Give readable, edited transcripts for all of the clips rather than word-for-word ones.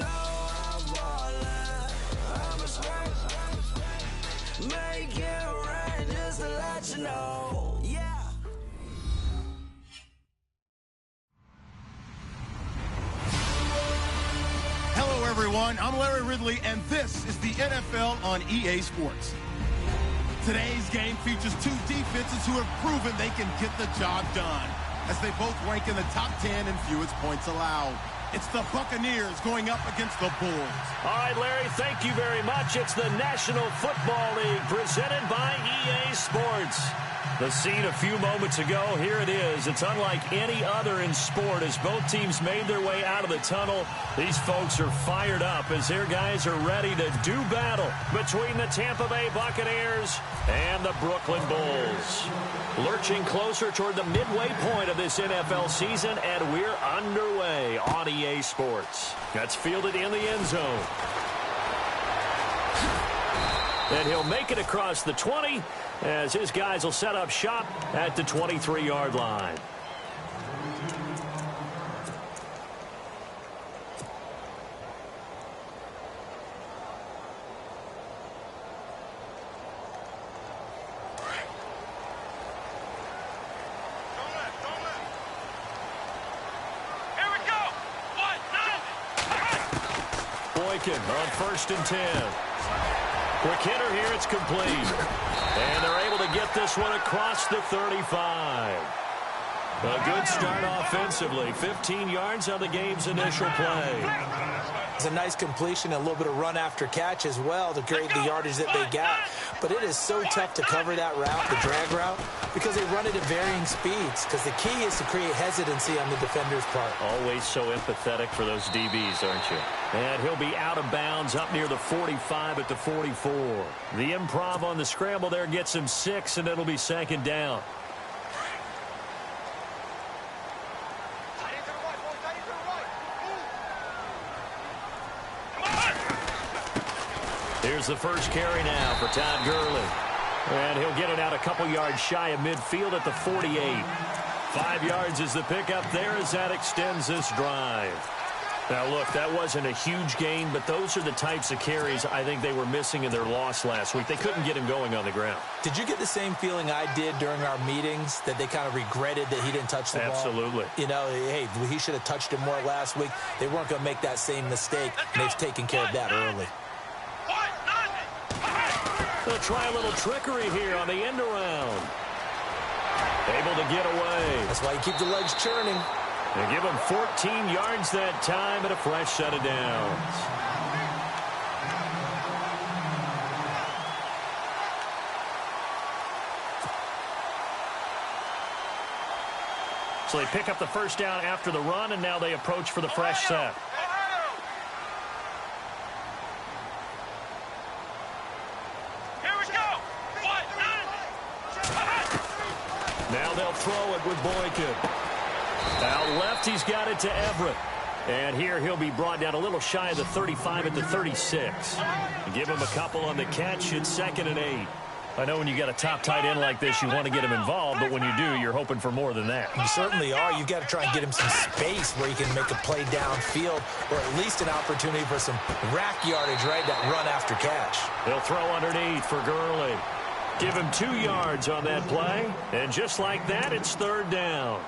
know I'm falling. I'm a straight. Make it rain just to let you know. Yeah. Hello, everyone. I'm Larry Ridley, and this is the NFL on EA Sports. Today's game features two defenses who have proven they can get the job done, as they both rank in the top 10 in fewest points allowed. It's the Buccaneers going up against the Bulls. All right, Larry, thank you very much. It's the National Football League presented by EA Sports. The scene a few moments ago, here it is. It's unlike any other in sport as both teams made their way out of the tunnel. These folks are fired up as their guys are ready to do battle between the Tampa Bay Buccaneers and the Brooklyn Bulls. Lurching closer toward the midway point of this NFL season, and we're underway on EA Sports. That's fielded in the end zone. And he'll make it across the 20 as his guys will set up shop at the 23-yard line. Boykin on 1st and 10. Quick hitter here, it's complete. And they're able to get this one across the 35. A good start offensively. 15 yards on the game's initial play. It's a nice completion, a little bit of run after catch as well to create the yardage that they got. But it is so tough to cover that route, the drag route, because they run it at varying speeds. Because the key is to create hesitancy on the defender's part. Always so empathetic for those DBs, aren't you? And he'll be out of bounds up near the 45 at the 44. The improv on the scramble there gets him 6, and it'll be 2nd down. Here's the first carry now for Todd Gurley. And he'll get it out a couple yards shy of midfield at the 48. 5 yards is the pickup there as that extends this drive. Now, look, that wasn't a huge gain, but those are the types of carries I think they were missing in their loss last week. They couldn't get him going on the ground. Did you get the same feeling I did during our meetings, that they kind of regretted that he didn't touch the ball? Absolutely. You know, hey, he should have touched it more last week. They weren't going to make that same mistake, and they've taken care of that early. They'll try a little trickery here on the end around. Able to get away. That's why you keep the legs churning. They give him 14 yards that time and a fresh set of downs. So they pick up the first down after the run, and now they approach for the fresh set. Now they'll throw it with Boykin. Out left, he's got it to Everett. And here he'll be brought down a little shy of the 35 at the 36. Give him a couple on the catch. It's 2nd and 8. I know when you got a top tight end like this, you want to get him involved, but when you do, you're hoping for more than that. You certainly are. You've got to try and get him some space where he can make a play downfield, or at least an opportunity for some rack yardage, right? That run after catch. They'll throw underneath for Gurley. Give him 2 yards on that play. And just like that, it's 3rd down.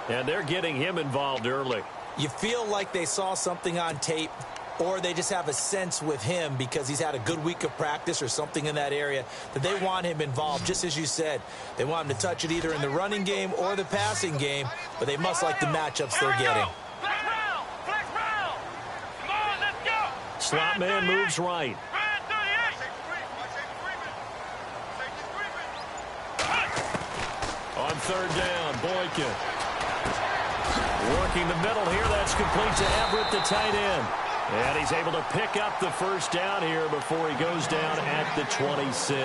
And they're getting him involved early. You feel like they saw something on tape, or they just have a sense with him because he's had a good week of practice or something in that area that they want him involved, just as you said. They want him to touch it either in the running game or the passing game, but they must like the matchups they're getting. Slot man moves right. On 3rd down, Boykin. Working the middle here, that's complete to Everett, the tight end. And he's able to pick up the first down here before he goes down at the 26.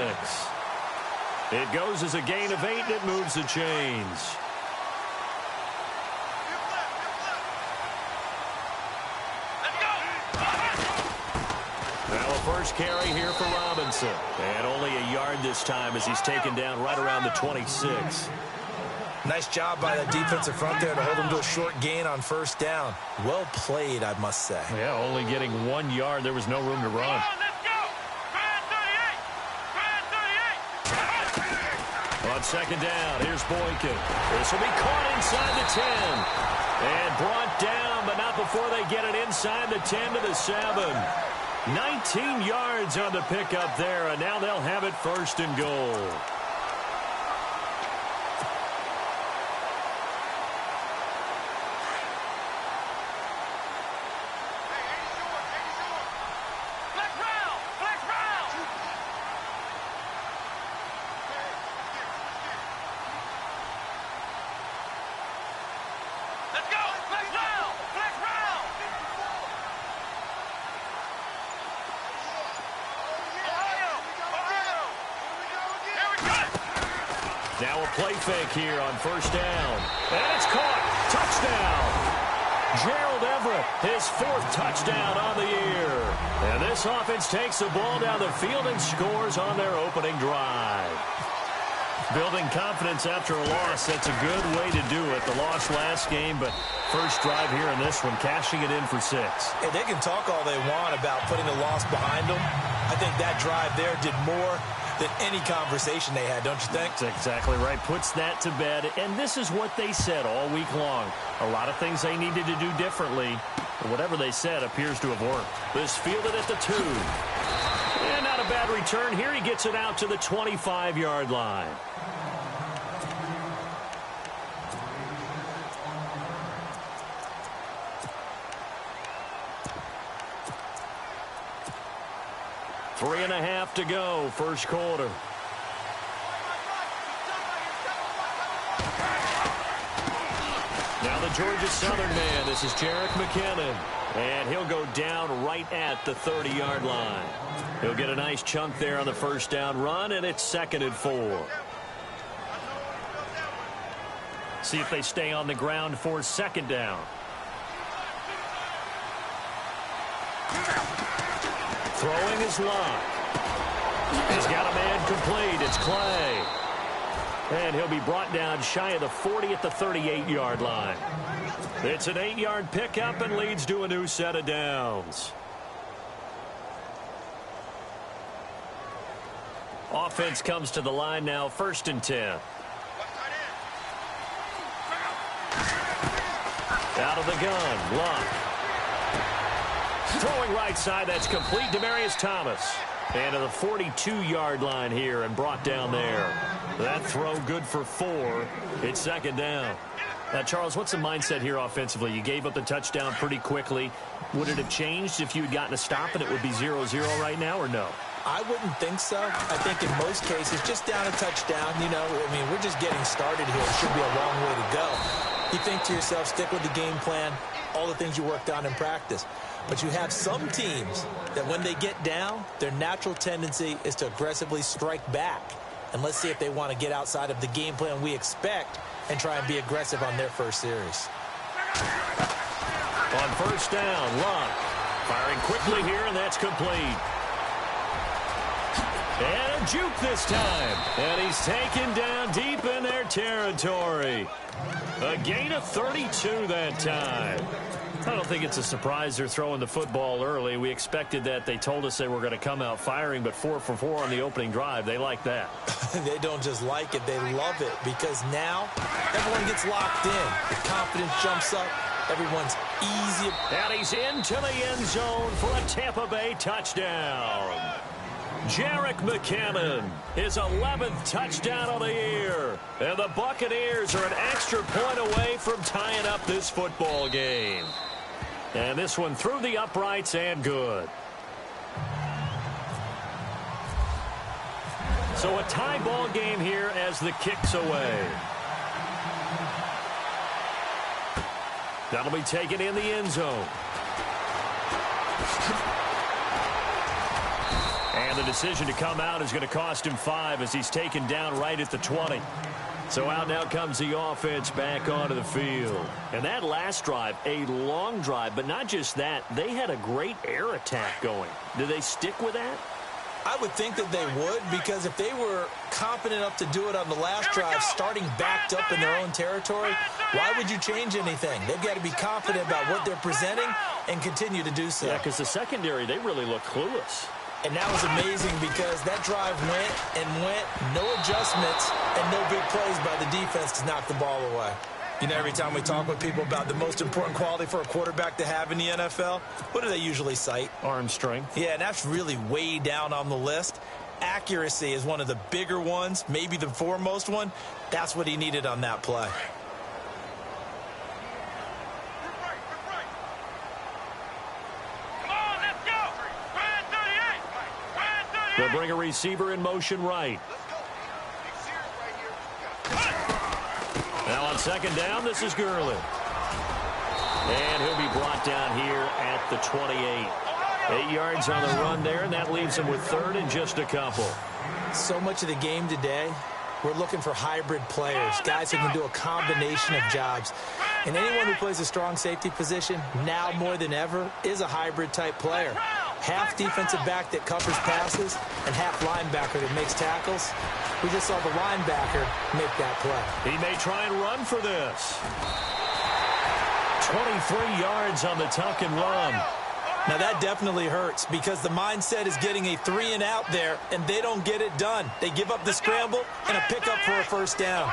It goes as a gain of 8, and it moves the chains. Now a first carry here for Robinson. And only a yard this time as he's taken down right around the 26. Nice job by that defensive front there to hold him to a short gain on first down. Well played, I must say. Yeah, only getting 1 yard. There was no room to run. On second down, here's Boykin. This will be caught inside the 10. And brought down, but not before they get it inside the 10 to the 7. 19 yards on the pickup there, and now they'll have it first and goal. Now a play fake here on first down. And it's caught. Touchdown. Gerald Everett, his 4th touchdown on the year. And this offense takes the ball down the field and scores on their opening drive. Building confidence after a loss, that's a good way to do it. The loss last game, but first drive here in this one, cashing it in for 6. And they can talk all they want about putting the loss behind them. I think that drive there did more than any conversation they had, don't you think? That's exactly right. Puts that to bed. And this is what they said all week long. A lot of things they needed to do differently. But whatever they said appears to have worked. This fielded at the 2. And not a bad return here. He gets it out to the 25-yard line. Three and a half to go, first quarter. Now the Georgia Southern man, this is Jerick McKinnon. And he'll go down right at the 30-yard line. He'll get a nice chunk there on the first down run, and it's 2nd and 4. See if they stay on the ground for 2nd down. Throwing is Locke. He's got a man complete. It's Clay. And he'll be brought down shy of the 40 at the 38-yard line. It's an 8-yard pickup and leads to a new set of downs. Offense comes to the line now, 1st and 10. Out of the gun, Locke. Throwing right side, that's complete. Demaryius Thomas. And to the 42-yard line here and brought down there. That throw good for 4. It's 2nd down. Now, Charles, what's the mindset here offensively? You gave up the touchdown pretty quickly. Would it have changed if you had gotten a stop and it would be 0-0 right now, or no? I wouldn't think so. I think in most cases, just down a touchdown, you know, I mean, we're just getting started here. It should be a long way to go. You think to yourself, stick with the game plan, all the things you worked on in practice. But you have some teams that when they get down, their natural tendency is to aggressively strike back. And let's see if they want to get outside of the game plan we expect and try and be aggressive on their first series. On first down, Locke firing quickly here, and that's complete. And a juke this time. And he's taken down deep in their territory. A gain of 32 that time. I don't think it's a surprise they're throwing the football early. We expected that. They told us they were going to come out firing, but 4 for 4 on the opening drive. They like that. They don't just like it. They love it because now everyone gets locked in. The confidence jumps up. Everyone's easy. And he's into the end zone for a Tampa Bay touchdown. Jerick McKinnon, his 11th touchdown of the year. And the Buccaneers are an extra point away from tying up this football game. And this one through the uprights and good. So a tie ball game here as the kick's away. That'll be taken in the end zone. And the decision to come out is going to cost him 5 as he's taken down right at the 20. So out now comes the offense back onto the field. And that last drive, a long drive, but not just that. They had a great air attack going. Do they stick with that? I would think that they would, because if they were confident enough to do it on the last drive, starting backed up in their own territory, why would you change anything? They've got to be confident about what they're presenting and continue to do so. Yeah, because the secondary, they really look clueless. And that was amazing because that drive went and went, no adjustments, and no big plays by the defense to knock the ball away. You know, every time we talk with people about the most important quality for a quarterback to have in the NFL, what do they usually cite? Arm strength. Yeah, and that's really way down on the list. Accuracy is one of the bigger ones, maybe the foremost one. That's what he needed on that play. They'll bring a receiver in motion right. Now on second down, this is Gurley. And he'll be brought down here at the 28. 8 yards on the run there, and that leaves him with third and just a couple. So much of the game today, we're looking for hybrid players, guys who can do a combination of jobs. And anyone who plays a strong safety position, now more than ever, is a hybrid type player. Half defensive back that covers passes and half linebacker that makes tackles. We just saw the linebacker make that play. He may try and run for this. 23 yards on the tuck and run. Now that definitely hurts because the mindset is getting a 3-and-out there, and they don't get it done. They give up the scramble and a pickup for a first down.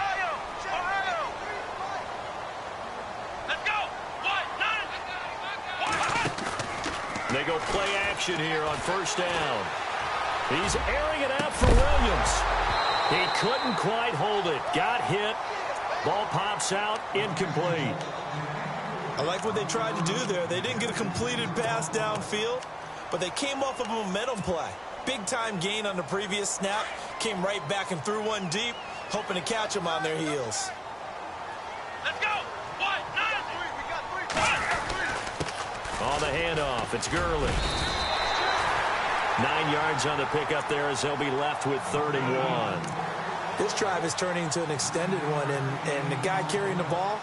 They go play action here on first down. He's airing it out for Williams. He couldn't quite hold it. Got hit. Ball pops out. Incomplete. I like what they tried to do there. They didn't get a completed pass downfield, but they came off of a momentum play. Big-time gain on the previous snap. Came right back and threw one deep, hoping to catch them on their heels. Let's go. On the handoff, it's Gurley. 9 yards on the pickup there as they'll be left with 3rd and 1. This drive is turning into an extended one, and the guy carrying the ball,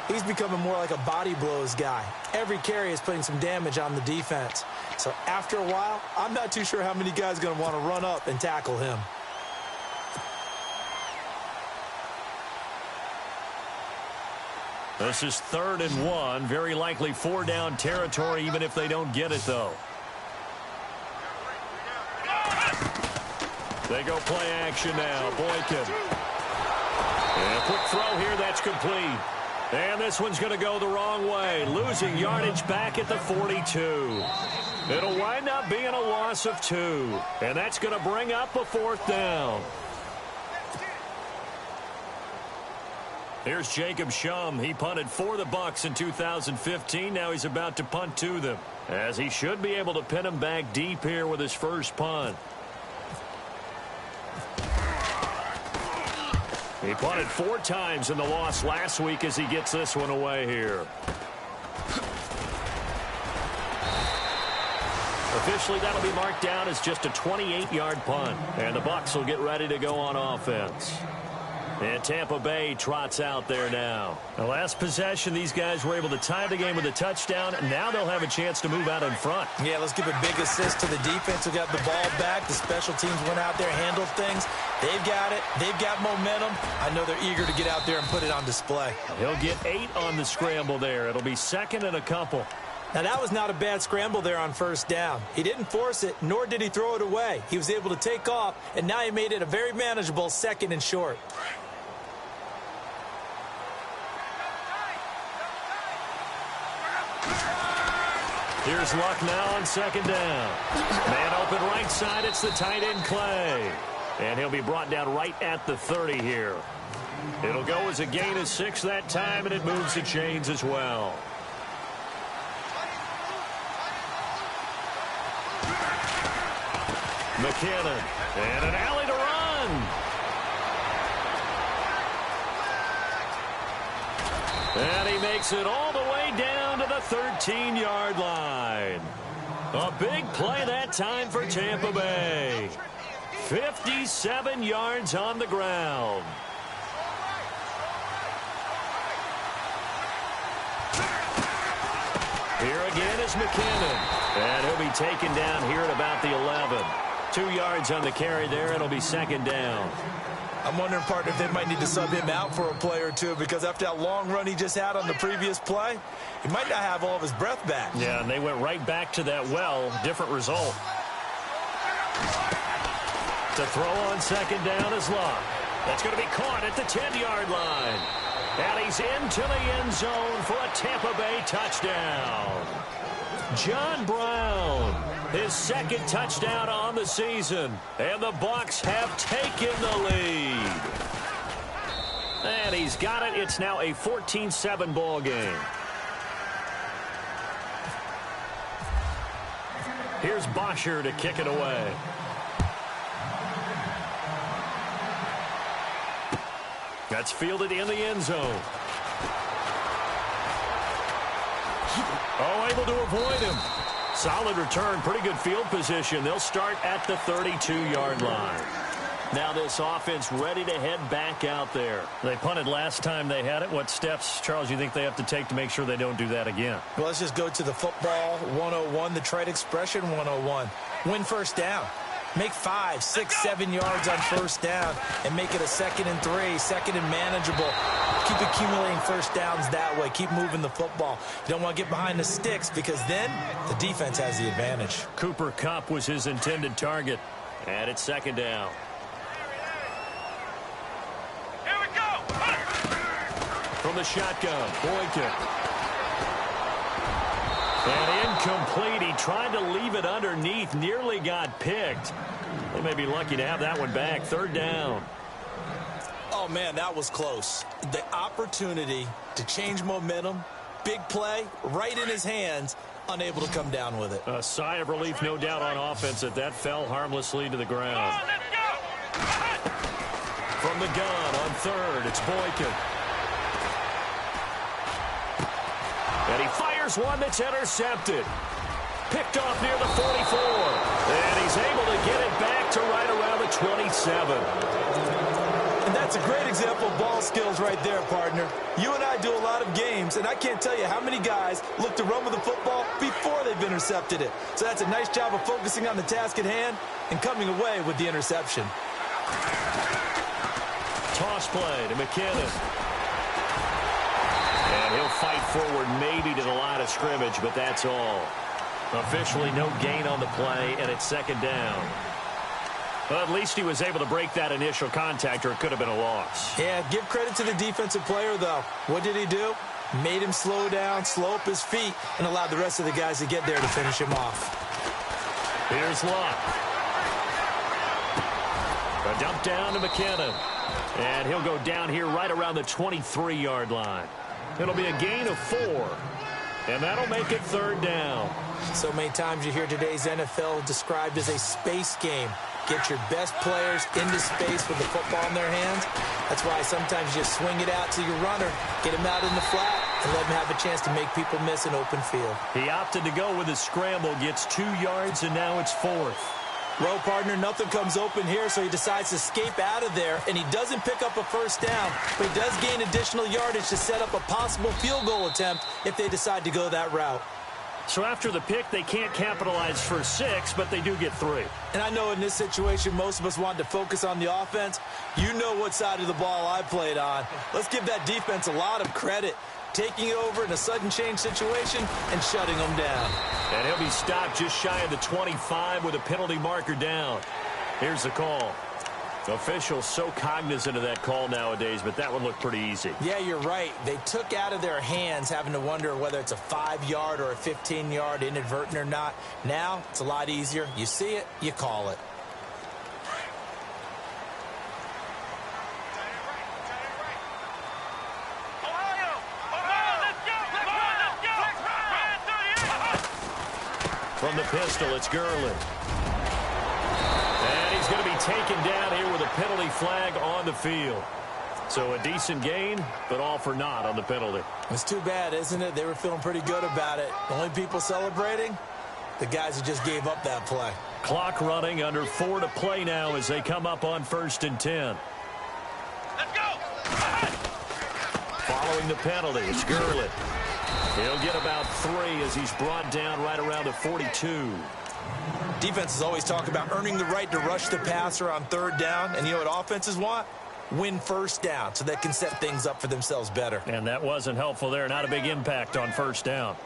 he's becoming more like a body blows guy. Every carry is putting some damage on the defense. So after a while, I'm not too sure how many guys are going to want to run up and tackle him. This is 3rd and 1. Very likely 4-down territory, even if they don't get it, though. They go play action now. Boykin. And a quick throw here. That's complete. And this one's going to go the wrong way. Losing yardage back at the 42. It'll wind up being a loss of 2. And that's going to bring up a 4th down. Here's Jacob Shum. He punted for the Bucs in 2015. Now he's about to punt to them, as he should be able to pin him back deep here with his first punt. He punted 4 times in the loss last week as he gets this one away here. Officially, that'll be marked down as just a 28-yard punt, and the Bucs will get ready to go on offense. And Tampa Bay trots out there now. The last possession, these guys were able to tie the game with a touchdown. Now they'll have a chance to move out in front. Yeah, let's give a big assist to the defense who got the ball back. The special teams went out there, handled things. They've got it. They've got momentum. I know they're eager to get out there and put it on display. He'll get 8 on the scramble there. It'll be 2nd and a couple. Now, that was not a bad scramble there on first down. He didn't force it, nor did he throw it away. He was able to take off, and now he made it a very manageable 2nd and short. Here's Luck now on 2nd down. Man open right side. It's the tight end Clay. And he'll be brought down right at the 30 here. It'll go as a gain of 6 that time, and it moves the chains as well. McKinnon. And an alley to run. And he makes it all the way down to the 13-yard line. A big play that time for Tampa Bay. 57 yards on the ground. Here again is McKinnon. And he'll be taken down here at about the 11. 2 yards on the carry there. It'll be second down. I'm wondering, partner, if they might need to sub him out for a play or two, because after that long run he just had on the previous play, he might not have all of his breath back. Yeah, and they went right back to that well. Different result. To throw on second down is Locke. That's going to be caught at the 10-yard line. And he's into the end zone for a Tampa Bay touchdown. John Brown, his second touchdown on the season. And the Bucs have taken the lead. And he's got it. It's now a 14-7 ball game. Here's Bosher to kick it away. That's fielded in the end zone. Oh, able to avoid him. Solid return, pretty good field position. They'll start at the 32-yard line. Now this offense ready to head back out there. They punted last time they had it. What steps, Charles, you think they have to take to make sure they don't do that again? Well, let's just go to the football 101, the trite expression 101. Win first down. Make 5, 6, 7 yards on first down and make it a 2nd and 3, 2nd and manageable. Keep accumulating first downs that way. Keep moving the football. You don't want to get behind the sticks, because then the defense has the advantage. Cooper Kupp was his intended target. And it's second down. Here we go. From the shotgun, Boykin. And incomplete. He tried to leave it underneath. Nearly got picked. They may be lucky to have that one back. Third down. Oh, man, that was close. The opportunity to change momentum, big play, right in his hands, unable to come down with it. A sigh of relief, no doubt, on offense that fell harmlessly to the ground. From the gun on third, it's Boykin. And he fires one that's intercepted. Picked off near the 44. And he's able to get it back to right around the 27. And that's a great example of ball skills right there, partner. You and I do a lot of games, and I can't tell you how many guys look to run with the football before they've intercepted it. So that's a nice job of focusing on the task at hand and coming away with the interception. Toss play to McKinnon. And he'll fight forward maybe to the line of scrimmage, but that's all. Officially no gain on the play, and it's second down. Well, at least he was able to break that initial contact, or it could have been a loss. Yeah, give credit to the defensive player, though. What did he do? Made him slow down, slow up his feet, and allowed the rest of the guys to get there to finish him off. Here's Locke. A dump down to McKinnon. And he'll go down here right around the 23-yard line. It'll be a gain of 4. And that'll make it third down. So many times you hear today's NFL described as a space game. Get your best players into space with the football in their hands. That's why sometimes you swing it out to your runner, get him out in the flat, and let him have a chance to make people miss an open field. He opted to go with a scramble, gets 2 yards, and now it's 4th. Well, partner, nothing comes open here, so he decides to escape out of there, and he doesn't pick up a first down, but he does gain additional yardage to set up a possible field goal attempt if they decide to go that route. So after the pick, they can't capitalize for 6, but they do get 3. And I know in this situation, most of us want to focus on the offense. You know what side of the ball I played on. Let's give that defense a lot of credit, taking over in a sudden change situation and shutting them down. And he'll be stopped just shy of the 25 with a penalty marker down. Here's the call. Officials so cognizant of that call nowadays, but that one looked pretty easy. Yeah, you're right. They took out of their hands having to wonder whether it's a 5-yard or a 15-yard inadvertent or not. Now, it's a lot easier. You see it, you call it. From the pistol, it's Gurley. And he's going to be taken down here with a penalty flag on the field. So a decent gain, but all for naught on the penalty. It's too bad, isn't it? They were feeling pretty good about it. The only people celebrating, the guys who just gave up that play. Clock running, under 4 to play now as they come up on 1st and 10. Let's go! Following the penalty, it's Gurley. He'll get about 3 as he's brought down right around the 42. Defenses always talk about earning the right to rush the passer on third down. And you know what offenses want? Win first down so they can set things up for themselves better. And that wasn't helpful there. Not a big impact on first down.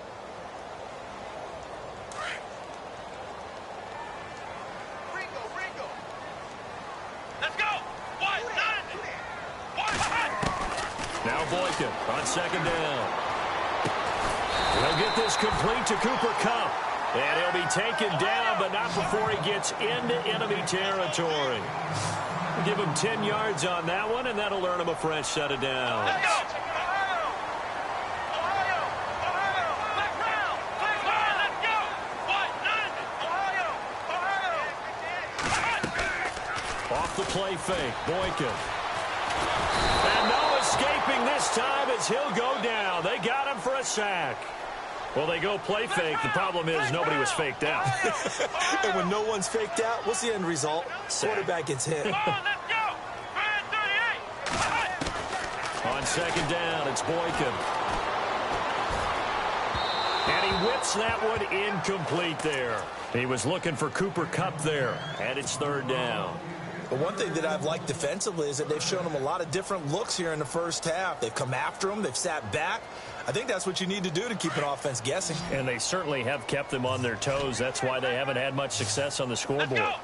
Let's go. Now Boykin on second down. He'll get this complete to Cooper Kupp. And he'll be taken down, but not before he gets into enemy territory. We'll give him 10 yards on that one, and that'll earn him a fresh set of downs. Let's go. Off the play fake, Boykin. And no escaping this time as he'll go down. They got him for a sack. Well, they go play fake. The problem is nobody was faked out. And when no one's faked out, what's the end result? Quarterback gets hit. On second down, it's Boykin. And he whips that one incomplete there. He was looking for Cooper Kupp there. And it's third down. But one thing that I've liked defensively is that they've shown him a lot of different looks here in the first half. They've come after him. They've sat back. I think that's what you need to do to keep an offense guessing. And they certainly have kept them on their toes. That's why they haven't had much success on the scoreboard.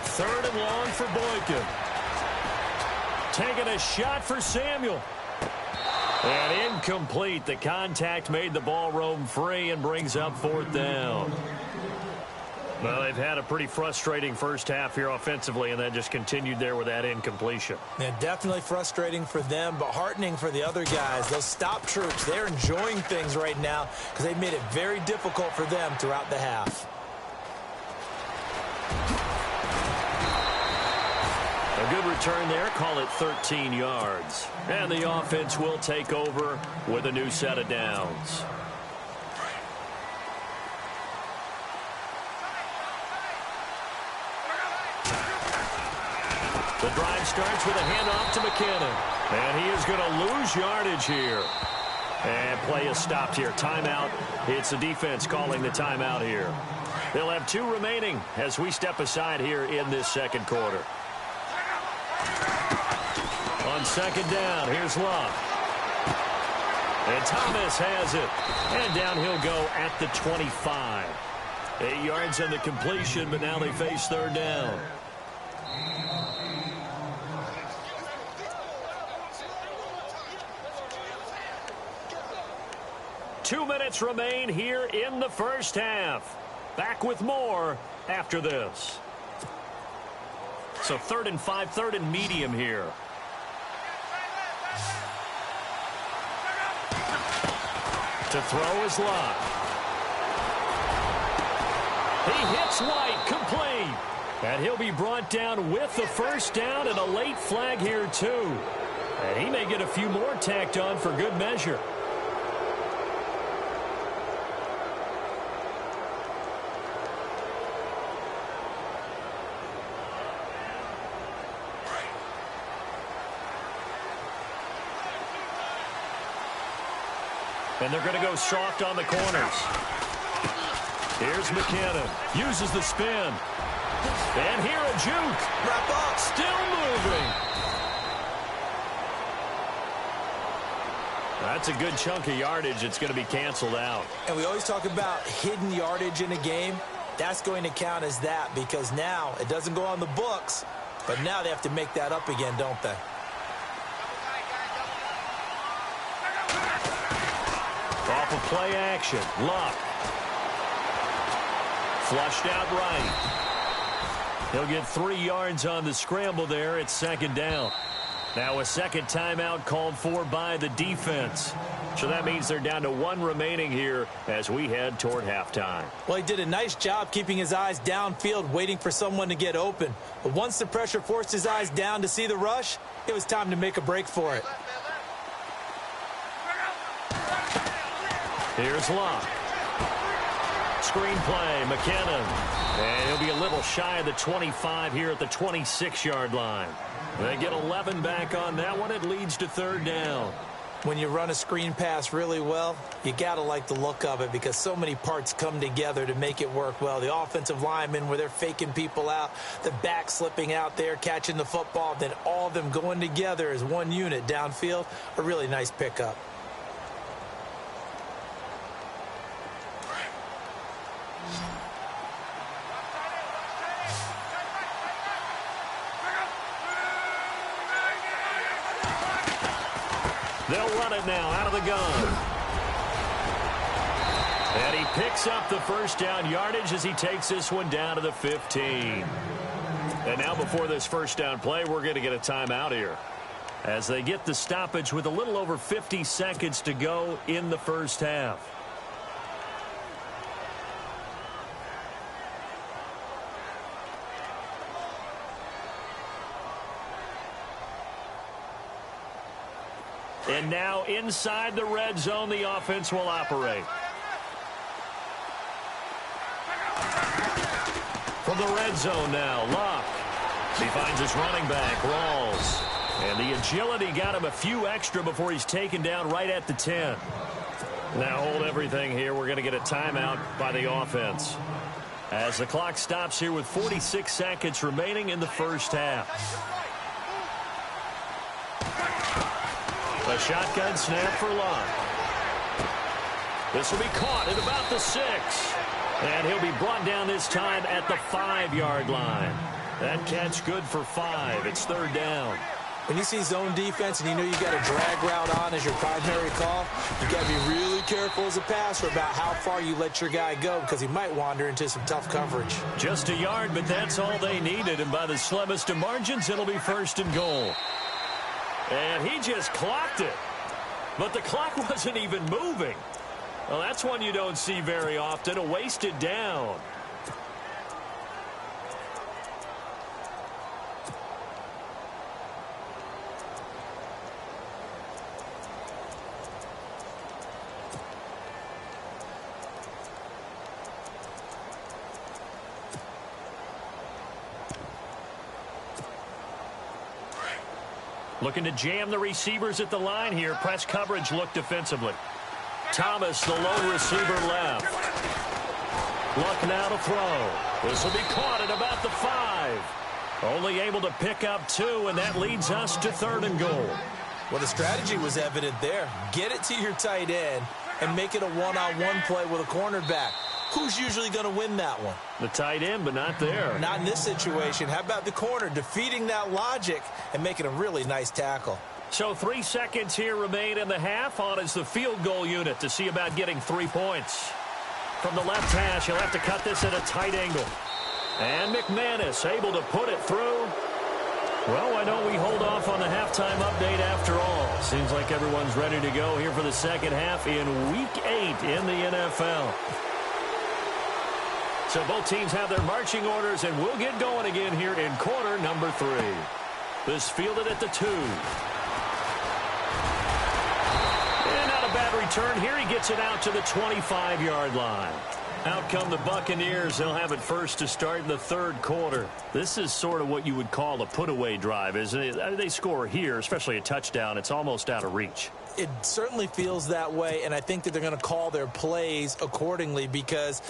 Third and long for Boykin. Taking a shot for Samuel. And incomplete. The contact made the ball roam free and brings up fourth down. Well, they've had a pretty frustrating first half here offensively, and then just continued there with that incompletion. Yeah, definitely frustrating for them, but heartening for the other guys. Those stop troops, they're enjoying things right now because they've made it very difficult for them throughout the half. A good return there. Call it 13 yards. And the offense will take over with a new set of downs. The drive starts with a handoff to McKinnon. And he is going to lose yardage here. And play is stopped here. Timeout. It's the defense calling the timeout here. They'll have 2 remaining as we step aside here in this second quarter. On second down, here's Love. And Thomas has it. And down he'll go at the 25. 8 yards on the completion, but now they face third down. Two minutes remain here in the first half. Back with more after this. So 3rd and 5, 3rd and medium here. To throw is Love. He hits White, complete. And he'll be brought down with the first down and a late flag here too. And he may get a few more tacked on for good measure. And they're going to go soft on the corners. Here's McKinnon. Uses the spin. And here a juke. Wrap up. Still moving. That's a good chunk of yardage. It's going to be canceled out. And we always talk about hidden yardage in a game. That's going to count as that because now it doesn't go on the books, but now they have to make that up again, don't they? Off of play action. Luck. Flushed out right. He'll get 3 yards on the scramble there. It's second down. Now a second timeout called for by the defense. So that means they're down to 1 remaining here as we head toward halftime. Well, he did a nice job keeping his eyes downfield, waiting for someone to get open. But once the pressure forced his eyes down to see the rush, it was time to make a break for it. Here's Locke. Screen play, McKinnon. And he'll be a little shy of the 25 here at the 26-yard line. They get 11 back on that one. It leads to third down. When you run a screen pass really well, you got to like the look of it because so many parts come together to make it work well. The offensive linemen, where they're faking people out, the back slipping out there, catching the football, then all of them going together as one unit downfield. A really nice pickup. They'll run it now out of the gun. And he picks up the first down yardage as he takes this one down to the 15. And now before this first down play, we're going to get a timeout here as they get the stoppage with a little over 50 seconds to go in the first half. And now inside the red zone, the offense will operate. From the red zone now, Luck. He finds his running back, Rawls. And the agility got him a few extra before he's taken down right at the 10. Now hold everything here. We're going to get a timeout by the offense as the clock stops here with 46 seconds remaining in the first half. A shotgun snap for Luck. This will be caught at about the 6. And he'll be brought down this time at the 5-yard line. That catch good for 5. It's third down. When you see zone defense and you know you got a drag route on as your primary call, you got to be really careful as a passer about how far you let your guy go because he might wander into some tough coverage. Just a yard, but that's all they needed. And by the slimmest of margins, it'll be first and goal. And he just clocked it. But the clock wasn't even moving. Well, that's one you don't see very often, a wasted down. Looking to jam the receivers at the line here. Press coverage look defensively. Thomas, the lone receiver, left. Luck now to throw. This will be caught at about the 5. Only able to pick up 2, and that leads us to third and goal. Well, the strategy was evident there. Get it to your tight end and make it a one-on-one play with a cornerback. Who's usually going to win that one? The tight end, but not there. Not in this situation. How about the corner defeating that logic and making a really nice tackle? So 3 seconds here remain in the half. On is the field goal unit to see about getting 3 points. From the left hash, he'll have to cut this at a tight angle. And McManus able to put it through. Well, why don't we hold off on the halftime update after all? Seems like everyone's ready to go here for the second half in Week 8 in the NFL. So both teams have their marching orders, and we'll get going again here in quarter number 3. This fielded at the 2. And not a bad return here. He gets it out to the 25-yard line. Out come the Buccaneers. They'll have it first to start in the third quarter. This is sort of what you would call a put-away drive, isn't it? They score here, especially a touchdown. It's almost out of reach. It certainly feels that way, and I think that they're going to call their plays accordingly because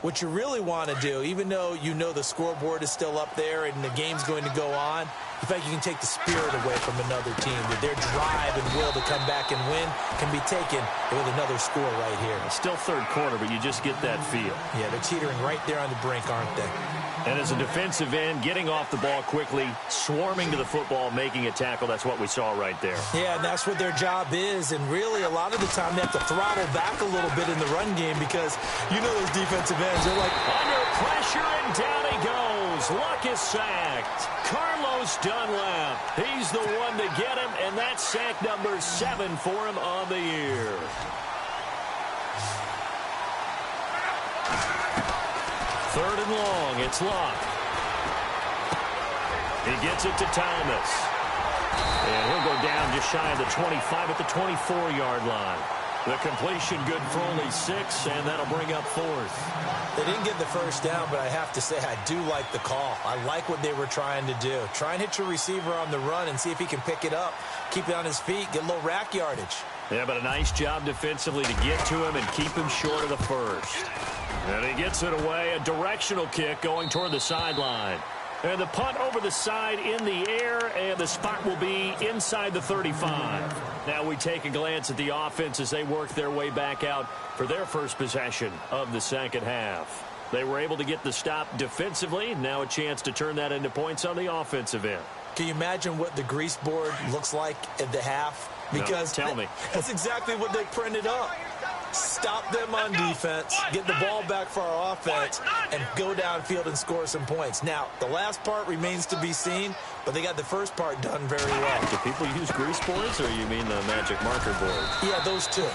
what you really want to do, even though you know the scoreboard is still up there and the game's going to go on, you think you can take the spirit away from another team. That their drive and will to come back and win can be taken with another score right here. It's still third quarter, but you just get that feel. Yeah, they're teetering right there on the brink, aren't they? And as a defensive end, getting off the ball quickly, swarming to the football, making a tackle, that's what we saw right there. Yeah, and that's what their job is. And really, a lot of the time, they have to throttle back a little bit in the run game because you know those defensive ends, they're like, under pressure, and down he goes. Luck is sacked. Carlos Dunlap, he's the one to get him, and that's sack number 7 for him on the year. Third and long, it's Luck. He gets it to Thomas. And he'll go down just shy of the 25 at the 24-yard line. The completion good for only 6, and that'll bring up 4th. They didn't get the first down, but I have to say I do like the call. I like what they were trying to do. Try and hit your receiver on the run and see if he can pick it up. Keep it on his feet, get a little rack yardage. Yeah, but a nice job defensively to get to him and keep him short of the first. And he gets it away, a directional kick going toward the sideline. And the punt over the side in the air, and the spot will be inside the 35. Now we take a glance at the offense as they work their way back out for their first possession of the second half. They were able to get the stop defensively. Now a chance to turn that into points on the offensive end. Can you imagine what the grease board looks like at the half? Because no, tell me. That's exactly what they printed up. Stop them on defense, get the ball back for our offense, and go downfield and score some points. Now, the last part remains to be seen, but they got the first part done very well. Do people use grease boards, or you mean the magic marker board? Yeah, those two.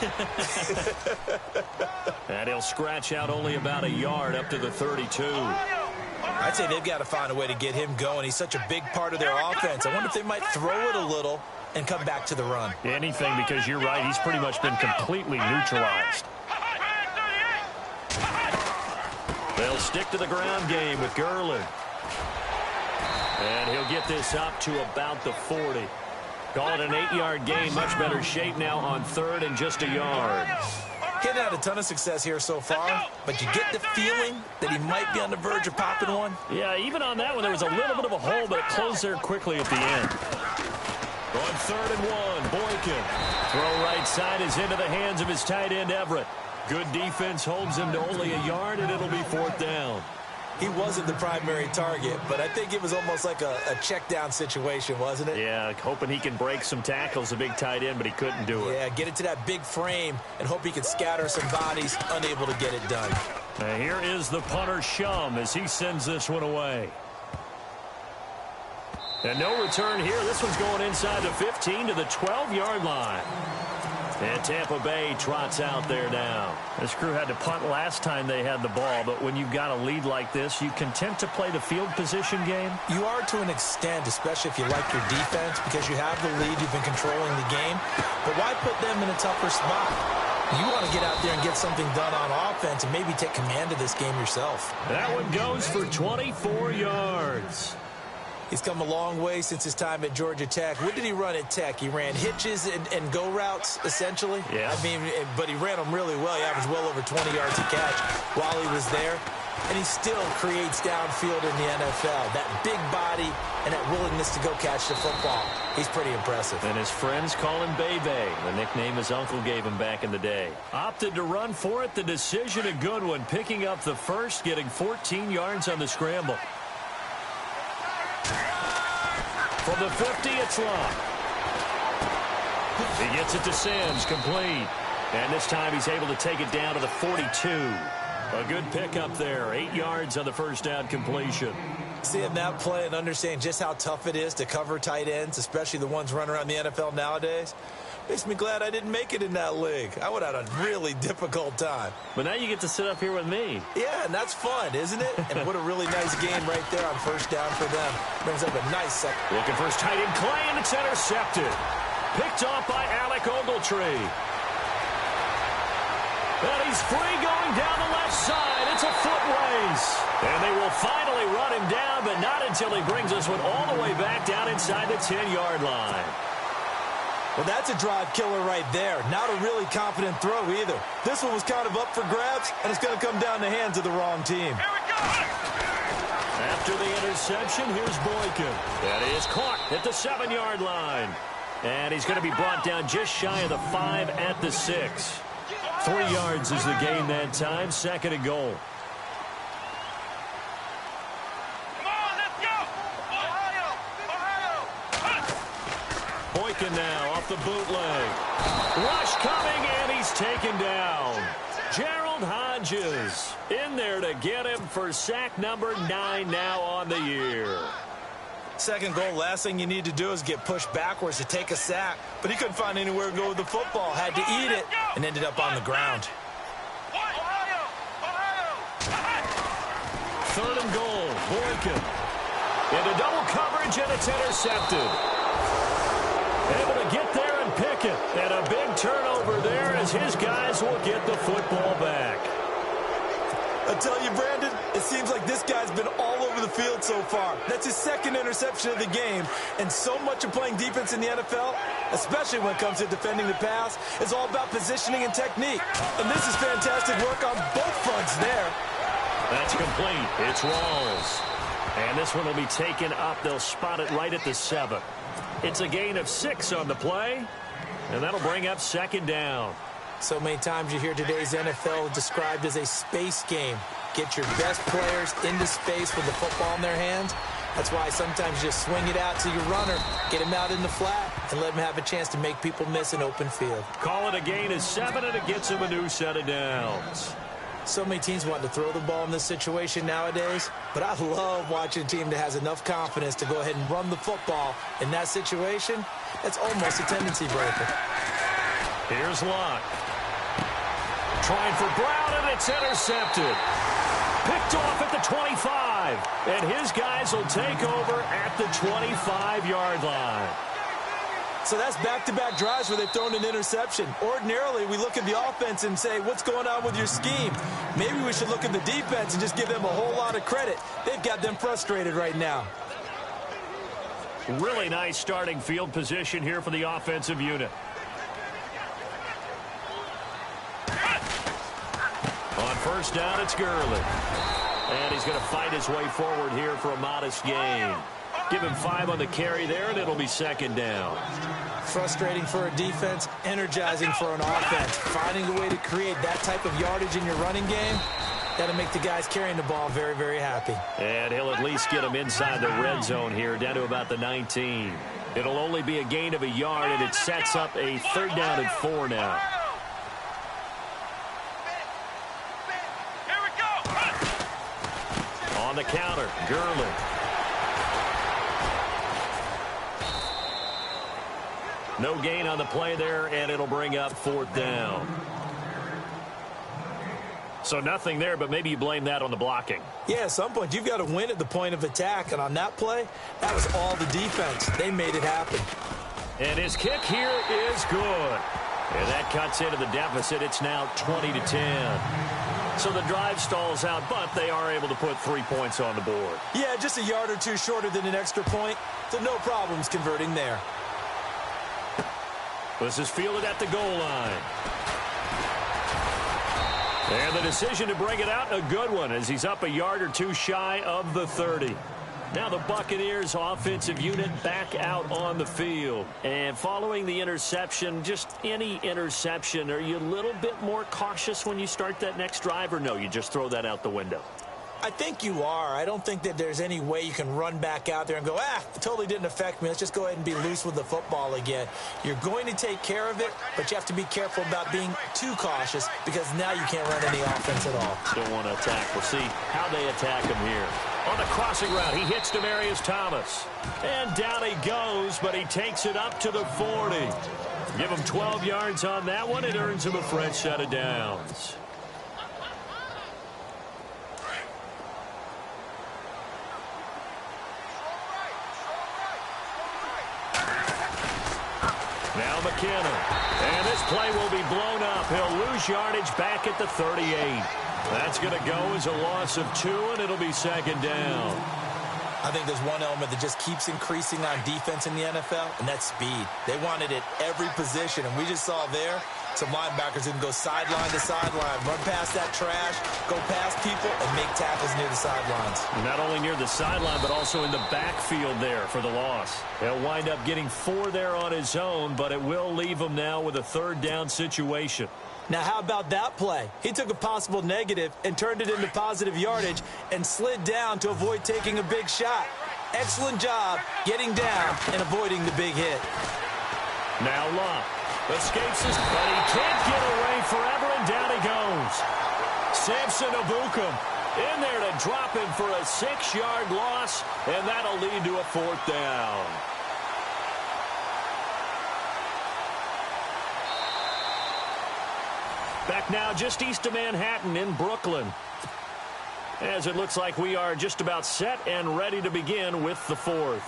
And he'll scratch out only about a yard up to the 32. I'd say they've got to find a way to get him going. He's such a big part of their offense. I wonder if they might throw it a little and come back to the run. Anything, because you're right, he's pretty much been completely neutralized. They'll stick to the ground game with Gurley. And he'll get this up to about the 40. Call it an 8-yard gain. Much better shape now on 3rd and just a yard. He hadn't had a ton of success here so far, but you get the feeling that he might be on the verge of popping one. Yeah, even on that one, there was a little bit of a hole, but it closed there quickly at the end. On 3rd and 1, Boykin. Throw right side is into the hands of his tight end, Everett. Good defense holds him to only a yard, and it'll be 4th down. He wasn't the primary target, but I think it was almost like a check down situation, wasn't it? Yeah, hoping he can break some tackles, a big tight end, but he couldn't do it. Yeah, get it to that big frame and hope he can scatter some bodies, unable to get it done. Now here is the punter, Shum, as he sends this one away. And no return here. This one's going inside the 15 to the 12-yard line. And Tampa Bay trots out there now. This crew had to punt last time they had the ball, but when you've got a lead like this, you content to play the field position game? You are to an extent, especially if you like your defense, because you have the lead, you've been controlling the game. But why put them in a tougher spot? You want to get out there and get something done on offense and maybe take command of this game yourself. That one goes for 24 yards. He's come a long way since his time at Georgia Tech. What did he run at Tech? He ran hitches and go routes, essentially. Yeah. I mean, but he ran them really well. He averaged well over 20 yards a catch while he was there. And he still creates downfield in the NFL. That big body and that willingness to go catch the football. He's pretty impressive. And his friends call him Bebe, the nickname his uncle gave him back in the day. Opted to run for it. The decision a good one. Picking up the first, getting 14 yards on the scramble. From the 50, it's Locke. He gets it to Sims, complete. And this time he's able to take it down to the 42. A good pickup there. 8 yards on the first down completion. Seeing that play and understanding just how tough it is to cover tight ends, especially the ones running around the NFL nowadays, makes me glad I didn't make it in that league. I would have had a really difficult time. But now you get to sit up here with me. Yeah, and that's fun, isn't it? And what a really nice game right there on first down for them. Brings up a nice second. Looking for his tight end, Clay, and it's intercepted. Picked off by Alec Ogletree. And he's free going down the left side. It's a foot race. And they will finally run him down, but not until he brings us one all the way back down inside the 10-yard line. Well, that's a drive killer right there. Not a really confident throw either. This one was kind of up for grabs, and it's going to come down the hands of the wrong team. After the interception, here's Boykin. That is caught at the 7-yard line. And he's going to be brought down just shy of the 5 at the 6. 3 yards is the gain that time. 2nd and goal. Boykin now off the bootleg. Rush coming, and he's taken down. Gerald Hodges in there to get him for sack number 9 now on the year. Second goal, last thing you need to do is get pushed backwards to take a sack. But he couldn't find anywhere to go with the football. Had to eat it and ended up on the ground. 3rd and goal, Boykin. Into double coverage, and it's intercepted. Able to get there and Pickett. And a big turnover there as his guys will get the football back. I tell you, Brandon, it seems like this guy's been all over the field so far. That's his second interception of the game. And so much of playing defense in the NFL, especially when it comes to defending the pass, is all about positioning and technique. And this is fantastic work on both fronts there. That's complete. It's Rawls. And this one will be taken up. They'll spot it right at the 7. It's a gain of 6 on the play. And that'll bring up second down. So many times you hear today's NFL described as a space game. Get your best players into space with the football in their hands. That's why sometimes you just swing it out to your runner, get him out in the flat, and let him have a chance to make people miss an open field. Call it a gain of 7, and it gets him a new set of downs. So many teams want to throw the ball in this situation nowadays, but I love watching a team that has enough confidence to go ahead and run the football. In that situation, that's almost a tendency breaker. Here's Locke. Trying for Brown, and it's intercepted. Picked off at the 25. And his guys will take over at the 25-yard line. So that's back-to-back drives where they've thrown an interception. Ordinarily, we look at the offense and say, what's going on with your scheme? Maybe we should look at the defense and just give them a whole lot of credit. They've got them frustrated right now. Really nice starting field position here for the offensive unit. On first down, it's Gurley. And he's going to fight his way forward here for a modest gain. Give him 5 on the carry there, and it'll be second down. Frustrating for a defense, energizing for an offense. Finding a way to create that type of yardage in your running game, that'll make the guys carrying the ball very, very happy. And he'll at least get him inside the red zone here, down to about the 19. It'll only be a gain of a yard, and it sets up a 3rd down and 4 now. On the counter, Gurley. No gain on the play there, and it'll bring up 4th down. So nothing there, but maybe you blame that on the blocking. Yeah, at some point, you've got to win at the point of attack. And on that play, that was all the defense. They made it happen. And his kick here is good. And that cuts into the deficit. It's now 20-10. So the drive stalls out, but they are able to put 3 points on the board. Yeah, just a yard or two shorter than an extra point. So no problems converting there. This is fielded at the goal line. And the decision to bring it out, a good one, as he's up a yard or two shy of the 30. Now the Buccaneers offensive unit back out on the field. And following the interception, just any interception, are you a little bit more cautious when you start that next drive, or no, you just throw that out the window? I think you are. I don't think that there's any way you can run back out there and go, it totally didn't affect me. Let's just go ahead and be loose with the football again. You're going to take care of it, but you have to be careful about being too cautious because now you can't run any offense at all. Don't want to attack. We'll see how they attack him here. On the crossing route, he hits Demaryius Thomas. And down he goes, but he takes it up to the 40. Give him 12 yards on that one. It earns him a fresh set of downs. Now McKinnon. And this play will be blown up. He'll lose yardage back at the 38. That's going to go as a loss of 2, and it'll be second down. I think there's one element that just keeps increasing on defense in the NFL, and that's speed. They want it at every position, and we just saw there some linebackers who can go sideline to sideline, run past that trash, go past people, and make tackles near the sidelines. Not only near the sideline, but also in the backfield there for the loss. He'll wind up getting 4 there on his own, but it will leave him now with a 3rd down situation. Now, how about that play? He took a possible negative and turned it into positive yardage and slid down to avoid taking a big shot. Excellent job getting down and avoiding the big hit. Now Locke escapes his, but he can't get away forever, and down he goes. Samson Abukum in there to drop him for a 6-yard loss, and that'll lead to a 4th down. Back now just east of Manhattan in Brooklyn, as it looks like we are just about set and ready to begin with the 4th.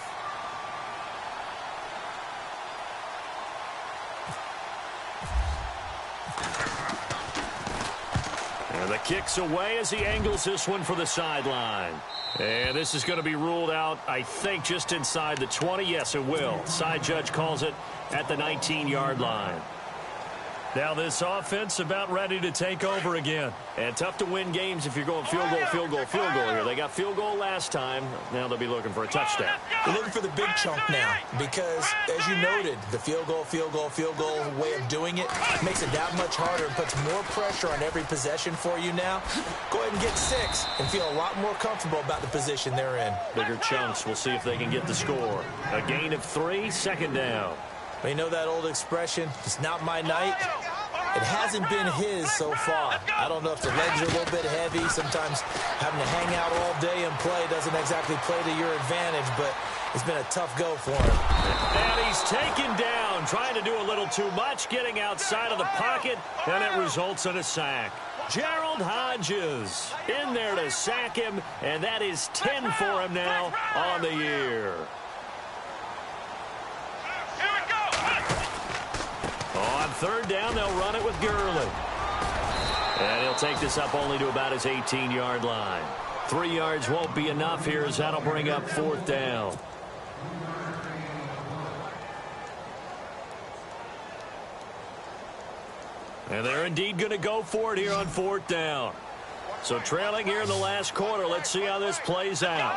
And the kick's away as he angles this one for the sideline. And this is going to be ruled out, I think, just inside the 20. Yes, it will. Side judge calls it at the 19-yard line. Now this offense about ready to take over again. And tough to win games if you're going field goal, field goal, field goal here. They got field goal last time. Now they'll be looking for a touchdown. They're looking for the big chunk now because, as you noted, the field goal way of doing it makes it that much harder and puts more pressure on every possession for you now. Go ahead and get 6 and feel a lot more comfortable about the position they're in. Bigger chunks. We'll see if they can get the score. A gain of 3, second down. You know that old expression, it's not my night? It hasn't been his so far. I don't know if the legs are a little bit heavy. Sometimes having to hang out all day and play doesn't exactly play to your advantage, but it's been a tough go for him. And he's taken down, trying to do a little too much, getting outside of the pocket, and it results in a sack. Gerald Hodges in there to sack him, and that is 10 for him now on the year. On third down, they'll run it with Gurley. And he'll take this up only to about his 18-yard line. 3 yards won't be enough here as that'll bring up fourth down. And they're indeed going to go for it here on fourth down. So trailing here in the last quarter. Let's see how this plays out.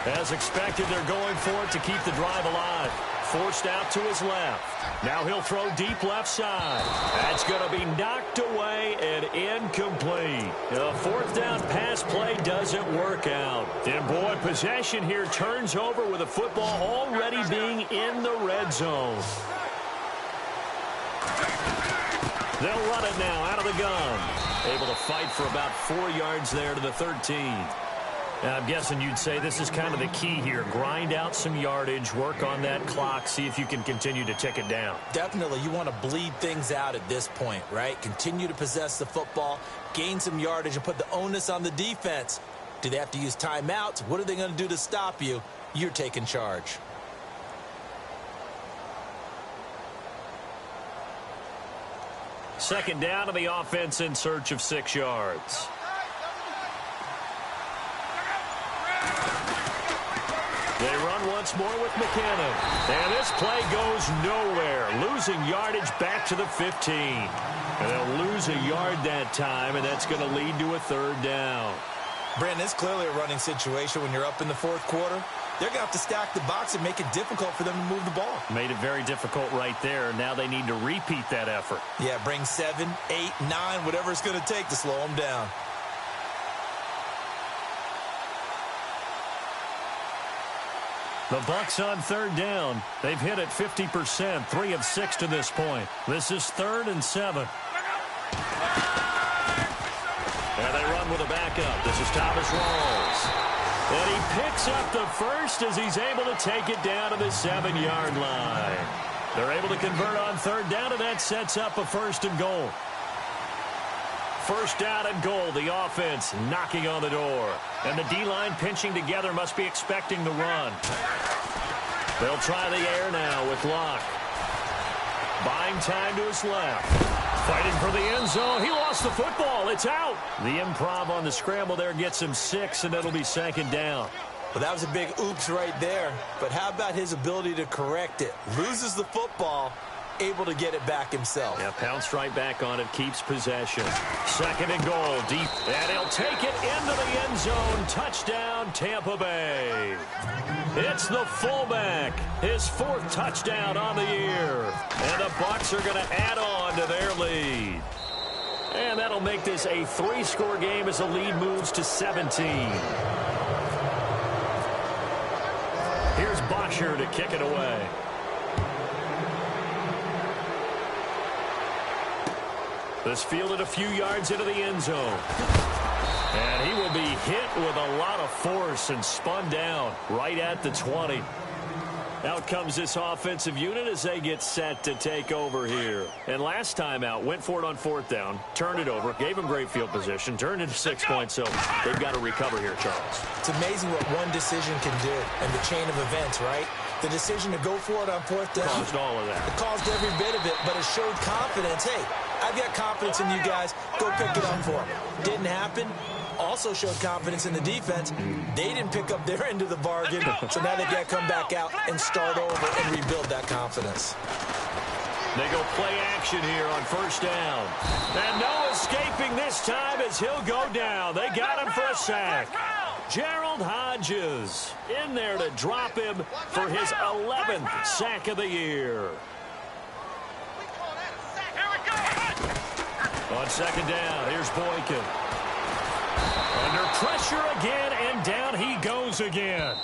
As expected, they're going for it to keep the drive alive. Forced out to his left. Now he'll throw deep left side. That's going to be knocked away and incomplete. The fourth down pass play doesn't work out. And boy, possession here turns over with the football already being in the red zone. They'll run it now out of the gun. Able to fight for about 4 yards there to the 13. I'm guessing you'd say this is kind of the key here. Grind out some yardage, work on that clock, see if you can continue to tick it down. Definitely. You want to bleed things out at this point, right? Continue to possess the football, gain some yardage, and put the onus on the defense. Do they have to use timeouts? What are they going to do to stop you? You're taking charge. Second down, and the offense in search of 6 yards. They run once more with McKinnon. And this play goes nowhere. Losing yardage back to the 15. And they'll lose a yard that time, and that's going to lead to a third down. Brandon, it's clearly a running situation when you're up in the fourth quarter. They're going to have to stack the box and make it difficult for them to move the ball. Made it very difficult right there. Now they need to repeat that effort. Yeah, bring 7, 8, 9, whatever it's going to take to slow them down. The Bucs on third down. They've hit it 50%, 3 of 6 to this point. This is 3rd and 7. And they run with a backup. This is Thomas Rawls. And he picks up the first as he's able to take it down to the 7-yard line. They're able to convert on third down, and that sets up a 1st and goal. 1st down and goal. The offense knocking on the door. And the D-line pinching together, must be expecting the run. They'll try the air now with Locke. Buying time to his left. Fighting for the end zone. He lost the football. It's out. The improv on the scramble there gets him 6, and it'll be 2nd down. Well, that was a big oops right there. But how about his ability to correct it? Loses the football, able to get it back himself. Yeah, pounced right back on it, keeps possession. 2nd and goal, deep. And he'll take it into the end zone. Touchdown, Tampa Bay. It's the fullback. His 4th touchdown on the year. And the Bucs are going to add on to their lead. And that'll make this a 3-score game as the lead moves to 17. Here's Bosher to kick it away. This fielded a few yards into the end zone. And he will be hit with a lot of force and spun down right at the 20. Out comes this offensive unit as they get set to take over here. And last time out, went for it on 4th down, turned it over, gave him great field position, turned into 6 points, so they've got to recover here, Charles. It's amazing what one decision can do and the chain of events, right? The decision to go for it on fourth down. Caused all of that. It caused every bit of it, but it showed confidence. Hey, I've got confidence in you guys. Go pick it up for them. Didn't happen. Also showed confidence in the defense. They didn't pick up their end of the bargain, so now they've got to come back out and start over and rebuild that confidence. They go play action here on first down. And no escaping this time as he'll go down. They got him for a sack. Gerald Hodges in there to drop him for his 11th sack of the year. On second down, here's Boykin. Under pressure again, and down he goes again.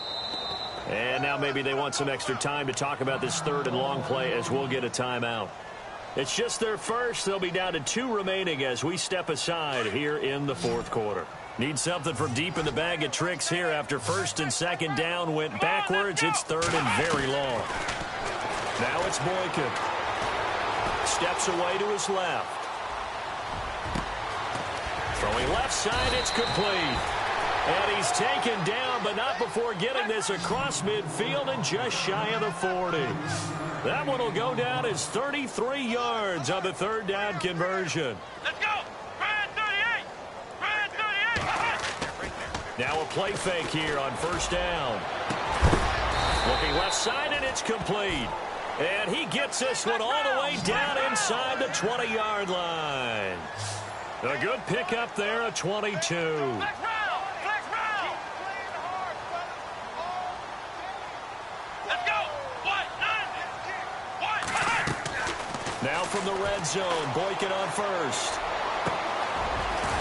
And now maybe they want some extra time to talk about this third and long play as we'll get a timeout. It's just their first. They'll be down to 2 remaining as we step aside here in the fourth quarter. Need something from deep in the bag of tricks here after first and second down went backwards. It's third and very long. Now it's Boykin. Steps away to his left. Throwing left side, it's complete. And he's taken down, but not before getting this across midfield and just shy of the 40. That one will go down as 33 yards on the third down conversion. Let's go! Brand 38! Brand 38! Now a play fake here on first down. Looking left side, and it's complete. And he gets this one all the way down inside the 20-yard line. A good pickup there at 22. Flex round! Flex round! Let's go! One! Now from the red zone, Boykin on first.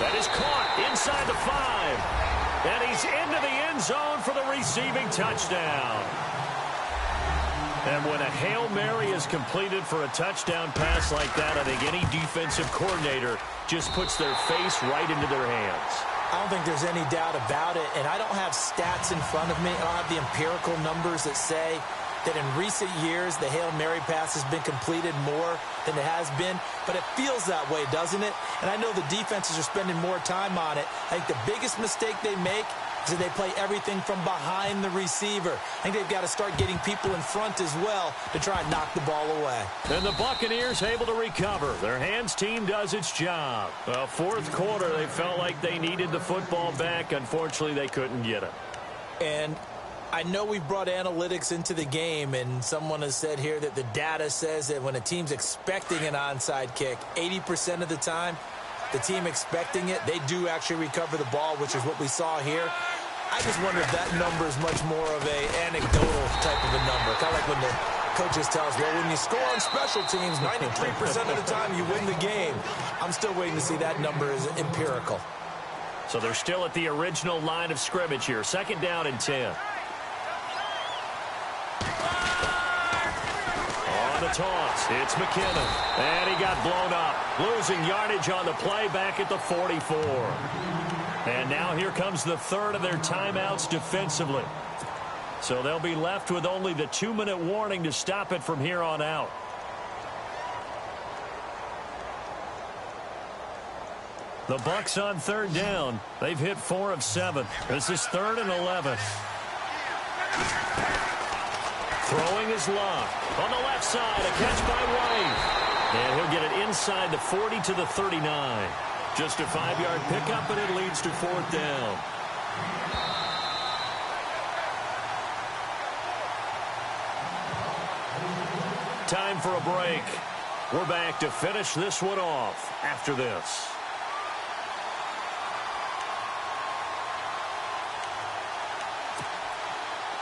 That is caught inside the 5. And he's into the end zone for the receiving touchdown. And when a Hail Mary is completed for a touchdown pass like that, I think any defensive coordinator just puts their face right into their hands. I don't think there's any doubt about it, and I don't have stats in front of me. I don't have the empirical numbers that say that in recent years the Hail Mary pass has been completed more than it has been, but it feels that way, doesn't it? And I know the defenses are spending more time on it. I think the biggest mistake they make is that they play everything from behind the receiver. I think they've got to start getting people in front as well to try and knock the ball away. And the Buccaneers able to recover. Their hands team does its job. Well, fourth quarter, they felt like they needed the football back. Unfortunately, they couldn't get it. And I know we've brought analytics into the game, and someone has said here that the data says that when a team's expecting an onside kick, 80% of the time, the team expecting it, they do actually recover the ball, which is what we saw here. I just wonder if that number is much more of an anecdotal type of a number. Kind of like when the coaches tell us, well, when you score on special teams, 93% of the time you win the game. I'm still waiting to see that number is empirical. So they're still at the original line of scrimmage here. Second down and 10. On the toss, it's McKinnon. And he got blown up. Losing yardage on the play back at the 44. And now here comes the third of their timeouts defensively. So they'll be left with only the 2-minute warning to stop it from here on out. The Bucs on third down. They've hit 4 of 7. This is 3rd and 11. Throwing his luck. On the left side, a catch by White. And he'll get it inside the 40 to the 39. Just a 5-yard pickup, and it leads to 4th down. Time for a break. We're back to finish this one off after this.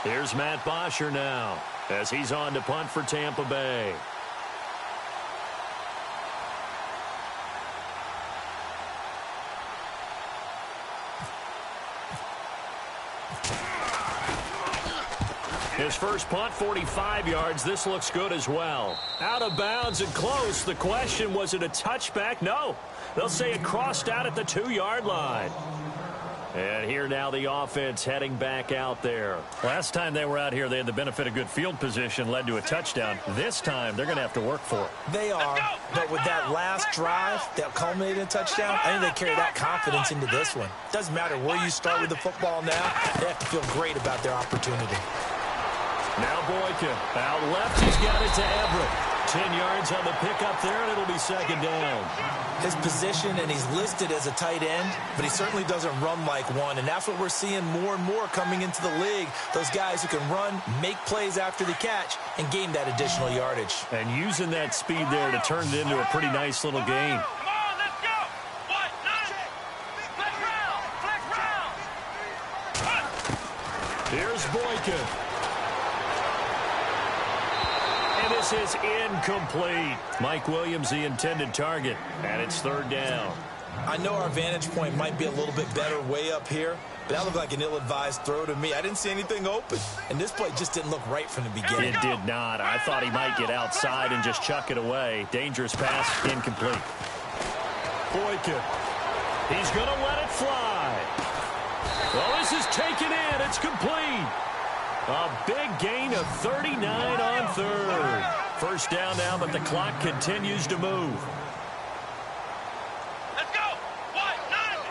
Here's Matt Bosher now as he's on to punt for Tampa Bay. His first punt, 45 yards. This looks good as well. Out of bounds and close. The question, was it a touchback? No. They'll say it crossed out at the 2-yard line. And here now the offense heading back out there. Last time they were out here, they had the benefit of good field position, led to a touchdown. This time, they're going to have to work for it. They are, but with that last drive that culminated in a touchdown, I think they carry that confidence into this one. Doesn't matter where you start with the football now, they have to feel great about their opportunity. Now Boykin. Out left, he's got it to Everett. 10 yards on the pickup there, and it'll be second down. His position, and he's listed as a tight end, but he certainly doesn't run like one, and that's what we're seeing more and more coming into the league. Those guys who can run, make plays after the catch, and gain that additional yardage. And using that speed there to turn it into a pretty nice little game. Come on, let's go. What? Nine. Flex round. Flex round. Here's Boykin. And this is incomplete. Mike Williams, the intended target, and it's third down. I know our vantage point might be a little bit better way up here, but that looked like an ill-advised throw to me. I didn't see anything open, and this play just didn't look right from the beginning. It did not. I thought he might get outside and just chuck it away. Dangerous pass, incomplete. Boykin. He's going to let it fly. Well, this is taken in. It's complete. A big gain of 39 on third. First down now, but the clock continues to move. Let's go. What? Nine.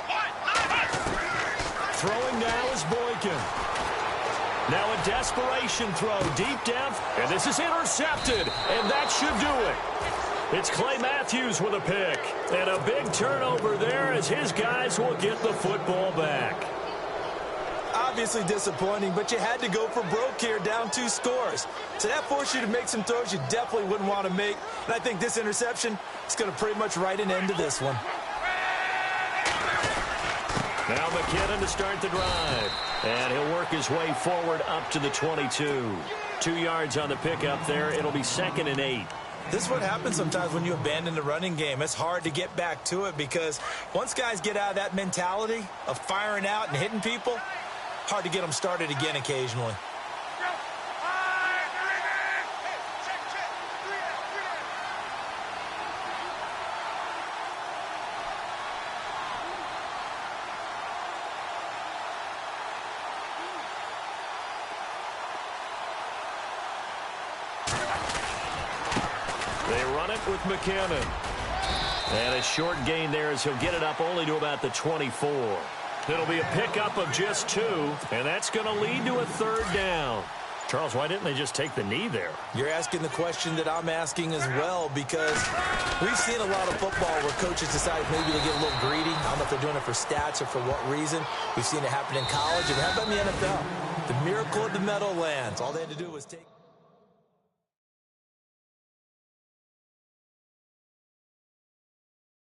What? Nine. Throwing now is Boykin. Now a desperation throw deep down, and this is intercepted, and that should do it. It's Clay Matthews with a pick, and a big turnover there as his guys will get the football back. Obviously disappointing, but you had to go for broke here, down 2 scores. So that forced you to make some throws you definitely wouldn't want to make. And I think this interception is going to pretty much write an end to this one. Now McKinnon to start the drive. And he'll work his way forward up to the 22. 2 yards on the pickup there. It'll be 2nd and 8. This is what happens sometimes when you abandon the running game. It's hard to get back to it because once guys get out of that mentality of firing out and hitting people, hard to get them started again occasionally. They run it with McKinnon. And a short gain there as he'll get it up only to about the 24. It'll be a pickup of just 2, and that's going to lead to a third down. Charles, why didn't they just take the knee there? You're asking the question that I'm asking as well, because we've seen a lot of football where coaches decide maybe to get a little greedy. I don't know if they're doing it for stats or for what reason. We've seen it happen in college, and how about in the NFL? The miracle of the Meadowlands. All they had to do was take...